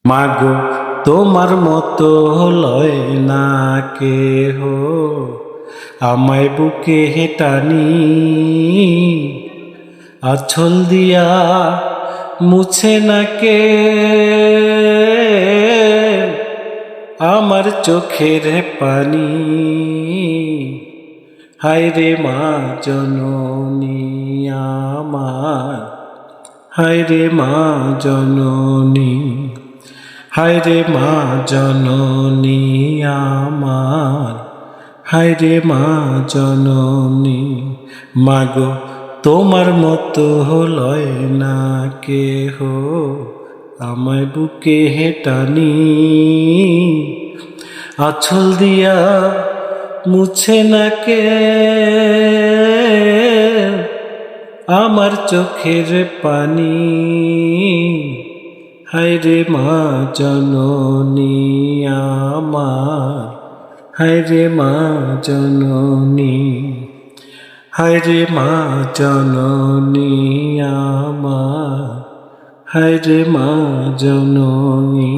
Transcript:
মাগো তোমার মতো লয় না কেহ, আমায় বুকে টানি আঁচল দিয়া মুছে না কে আমার চোখের পানি। হায়রে মা জননী আমার, হায়রে মা জননী, হায়রে মা জননী আমার, হায়রে মা জননী। মাগো তোমার মতো লয় না কেহ, আমায় বুকে টানি আঁচল দিয়া মুছে না কে আমার চোখের পানি। হায়রে মা জননী আমার, হায়রে মা জননী, হায়রে মা জননী আমার, হায়রে মা জননী।